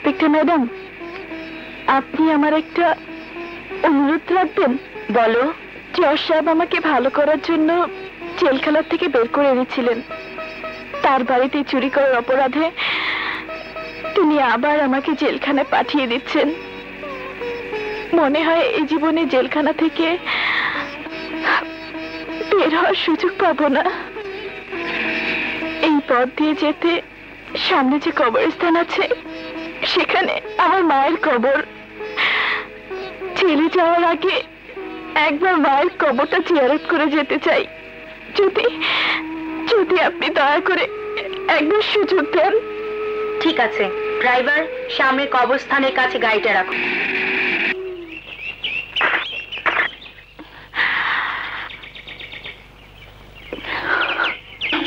Inspector madam, আপনি আমার একটা অনুরোধ রাখবেন? বলো। জজ সাহেব আমাকে ভালো করার জন্য জেলখানা থেকে বের করে এনেছিলেন। তার বাড়িতে চুরি করার অপরাধে তিনি আবার আমাকে জেলখানায় পাঠিয়ে দিচ্ছেন। মনে হয় এই জীবনে জেলখানা থেকে বের হওয়ার সুযোগ পাবো না। এই পথ দিয়ে যেতে সামনে যে কবরস্থান আছে সেখানে আমার মায়ের কবর। চলে যাওয়ার আগে একবার মায়ের কবরটা জিয়ারত করে যেতে চাই। যদি যদি আপনি দয়া করে একবার সুযোগ দেন। ঠিক আছে, ড্রাইভার সামনে কবরস্থানের কাছে গাড়িটা রাখো।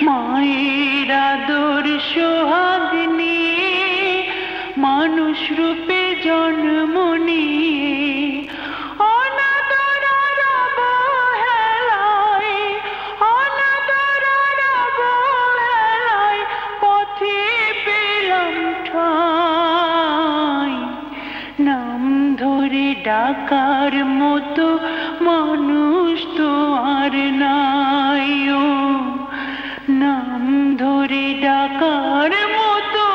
মায়ের আদর সোহাগিনী মানুষ রূপে জন্ম নিয়ে অনাদরের অবহেলায় পথে পেলাম ঠাঁই। নাম ধরে ডাকার মতো মানুষ তো আর নাই, ও নাম ধরে ডাকার মতো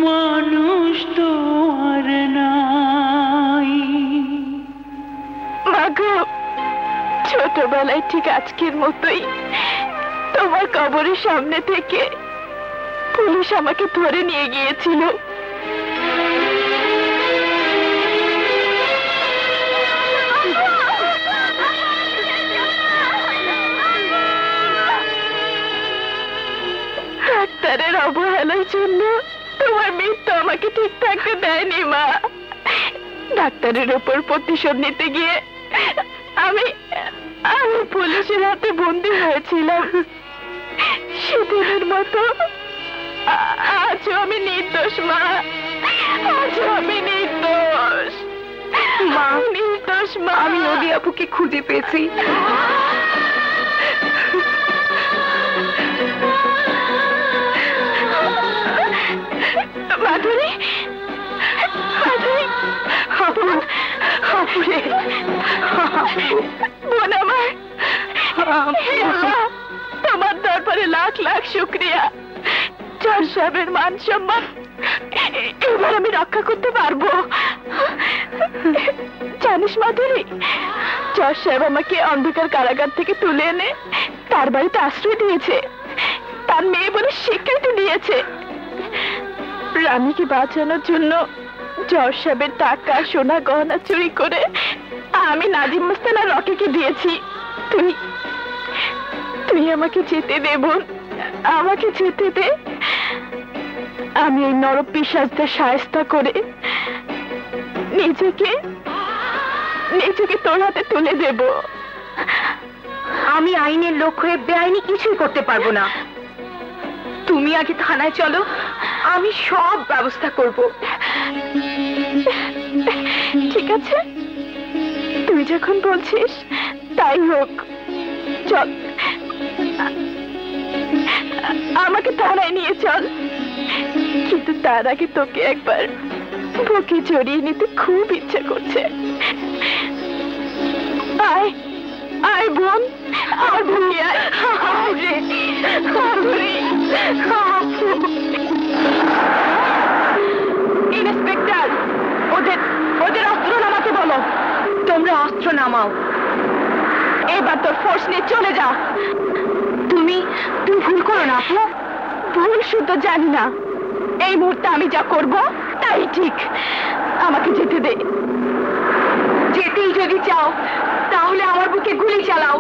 মানুষ তো আর নাই। মাগো, ছোটবেলায় ঠিক আজকের মতোই তোমার কবরের সামনে থেকে পুলিশ আমাকে ধরে নিয়ে গিয়েছিল। ডাক্তারের অবহেলার জন্য তোমার মৃত্যু আমাকে ঠিক থাকতে দেয়নি মা। ডাক্তারের উপর প্রতিশোধ নিতে গিয়ে আমি পুলিশের হাতে বন্দী হয়েছিলাম। সেদিনের মতো আজও আমি নির্দোষ মা, আজও আমি নির্দোষ মা, নির্দোষ মা। আমি নদী আপুকে খুঁজে পেয়েছি। মাধুরী, মাধুরী, বোন আমার, তোমার দরবারে লাখ লাখ শুকরিয়া। জজ সাহেবের মান সম্মান এবার আমি রক্ষা করতে পারবো। জানিস মাধুরী, জজ সাহেব আমাকে অন্ধকার কারাগার থেকে তুলে এনে তার বাড়িতে আশ্রয় দিয়েছে, তার মেয়ে বলে স্বীকৃতি দিয়েছে। রানীকে বাঁচানোর জন্য জজ সাহেবের টাকা সোনা গহনা চুরি করে আমি নাজিম মুস্তানা রকিকে দিয়েছি। তুই আমাকে যেতে দে বোন, আমাকে যেতে দে। আমি এই নরপিশাচদের শায়েস্তা করে নিজেকে তোর হাতে তুলে দেব। আমি আইনের লোক হয়ে বেআইনি কিছুই করতে পারবো না। তুমি আগে থানায় চলো, আমি সব ব্যবস্থা করব। ঠিক আছে, তুই যখন বলছিস তাই হোক। চল, আমাকে থানায় নিয়ে চল। কিন্তু তার আগে তোকে একবার বুকে জড়িয়ে নিতে খুব ইচ্ছে করছে। আয় আয় বোন, আমার বুকে আয়। ইন্সপেক্টর, ওদের অস্ত্র নামাতে বলো। তোমরা অস্ত্র নামাও। এবার তোর ফোর্স নিয়ে চলে যা। তুমি ভুল করো না আপু। ভুল শুধু জানি না, এই মুহূর্তে আমি যা করব তাই ঠিক। আমাকে যেতে দে। যেতেই যদি চাও তাহলে আমার বুকে গুলি চালাও,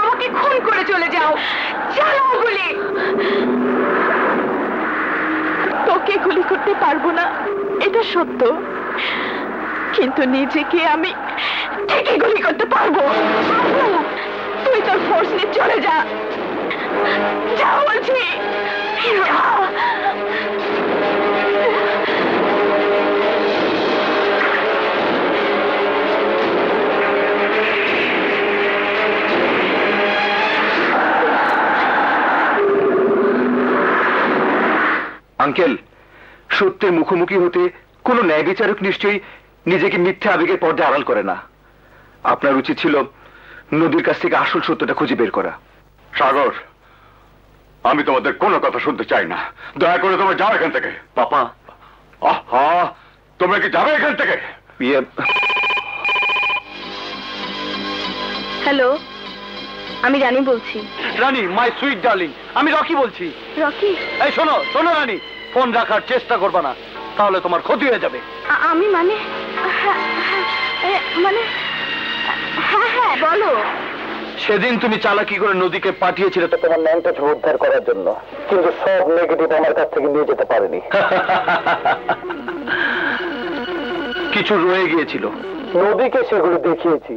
আমাকে খুন করে চলে যাও। চালাও গুলি। তোকে গুলি করতে পারবো না, এটা সত্য, কিন্তু নিজেকে আমি ঠিকই গুলি করতে পারবো। তুই তোর ফোর্স নিয়ে চলে যা। যা বলছি, যা। আঙ্কেল, সত্যের মুখোমুখি হতে কোনো ন্যায় বিচারক নিশ্চয়ই নিজেকে মিথ্যা আবেগের পর্দায় আড়াল করে না। আপনার উচিত ছিল নদীর কাছ থেকে আসল সত্যটা খুঁজে বের করা। সাগর, আমি তোমাদের কোনো কথা শুনতে চাই না। দয়া করে তোমরা যাও এখান থেকে। পাপা, আহা, তোমরা কি যাবে এখান থেকে? হ্যালো, আমি রানী বলছি। রানী, মাই সুইট ডার্লিং, আমি রকি বলছি। রকি? এই শোনো শোনো রানী, ফোন রাখার চেষ্টা করবে না, তাহলে তোমার ক্ষতি হয়ে যাবে। আমি মানে মানে হ্যাঁ হ্যাঁ বলো। সেদিন তুমি চালাকি করে নদীকে পাঠিয়েছিলে তো তোমার ন্যাংটা উদ্ধার করার জন্য, কিন্তু সব নেগেটিভ আমার কাছ থেকে নিয়ে যেতে পারেনি। কিছু রয়ে গিয়েছিল, নদীকে সেগুলো দেখিয়েছি।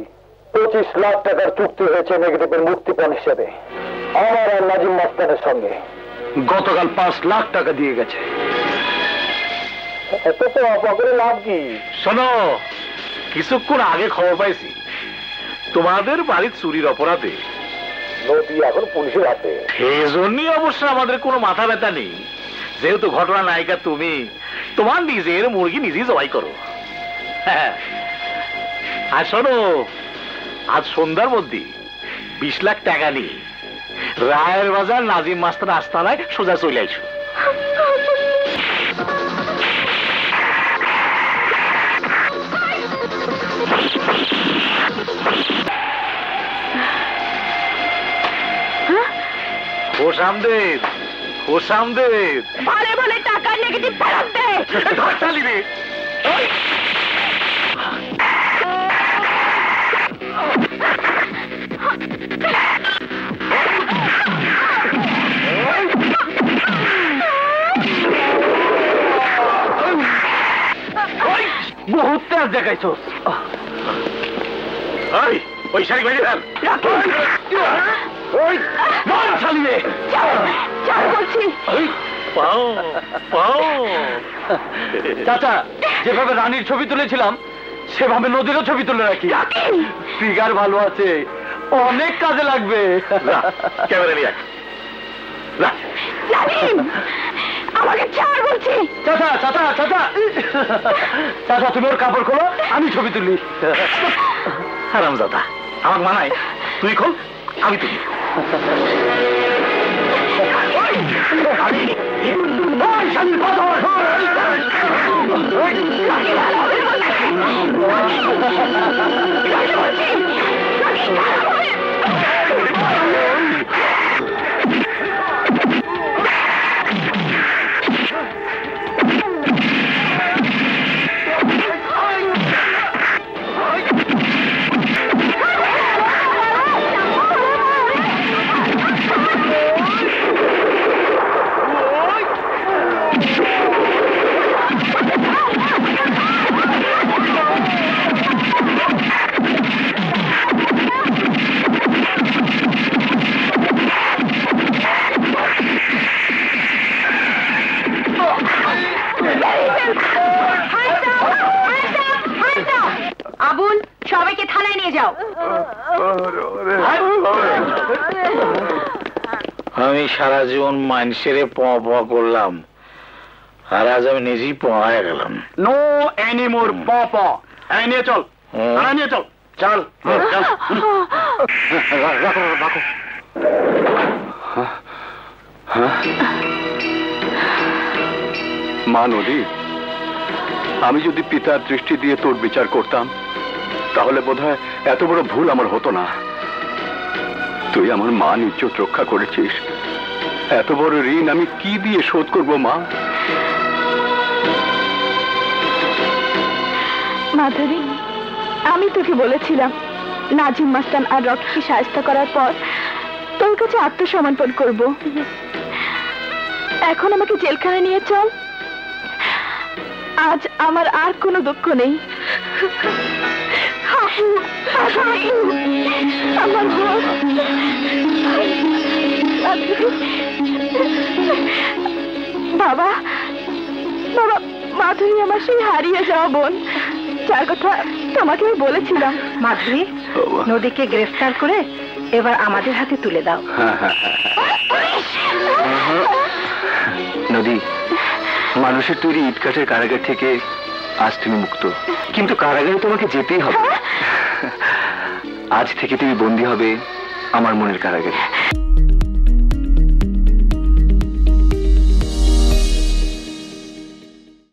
25 লাখ টাকার চুক্তি হয়েছে নেগেটিভের মুক্তিপণ হিসেবে আমার আর নাজিম মাস্তানের সঙ্গে। গতকাল 5 লাখ টাকা দিয়ে গেছে। এত তো অপরে লাভ কি? শোনো, কিছুক্ষণ আগে খবর পাইছি তোমাদের বাড়ির চুরির অপরাধে নদী এখন পুলিশের হাতে। সেজন্যই অবশ্য আমাদের কোনো মাথা ব্যথা নেই, যেহেতু ঘটনা নায়িকা তুমি, তোমার নিজের মুরগি নিজেই জবাই করো। হ্যাঁ, আর শোনো, আজ সন্ধ্যার মধ্যে 20 লাখ টাকা নিয়ে রায়ের বাজার নাজিম মাস্টার আস্তানায় সোজা চলে আইসো। হোসামদের, হোসামদের, ভালো ভালো টাকা নেগেটিভ ফেরত দে। চালি রে। বহুত তেজ দেখাইছো। ওই শাড়ি বাইরে ফেল। চাচা, যেভাবে রানীর ছবি তুলেছিলাম সেভাবে নদীরও ছবি তুলে রাখি। ফিগার ভালো আছে, অনেক কাজে লাগবে। ক্যামেরা নিয়ে আমাকে ছাড় বলছি। চাচা চাচা চাচা চাচা, তুমি ওর কাপড় খোলো, আমি ছবি তুলি। হারামজাদা, আমার মানায়, তুই খোল, আমি তুলি। আবুল, সবাইকে থানায় নিয়ে যাও। আমি সারা জীবন মানুষের পা করলাম, আর আজ আমি নিজেই পা হয়ে গেলাম। নো এনিমোর পা। নিয়ে চল, নিয়ে চল, চল চল। রাখো। মা নদী, আমি যদি পিতার দৃষ্টি দিয়ে তোর বিচার করতাম তাহলে বোধহয় এত বড় ভুল আমার হতো না। তুই আমার মান ইজ্জত রক্ষা করেছিস, এত বড় ঋণ আমি কি দিয়ে শোধ করব মা? মাধুরী, আমি তোকে বলেছিলাম নাজিম মাস্তান আর রকিকে সাহায্য করার পর তোর কাছে আত্মসমর্পণ করব। এখন আমাকে জেলখানায় নিয়ে চল। আজ আমার আর কোনো দুঃখ নেই। আমার বাবা, বাবা, মাধুরী আমার সেই হারিয়ে যাওয়া বোন, যার কথা তোমাকে আমি বলেছিলাম। মাধুরী, নদীকে গ্রেফতার করে এবার আমাদের হাতে তুলে দাও। নদী, মানুষের তৈরি ইটকাঠের কারাগার থেকে আজ তুমি মুক্ত, কিন্তু কারাগারে তোমাকে যেতেই হবে। আজ থেকে তুমি বন্দী হবে আমার মনের কারাগারে।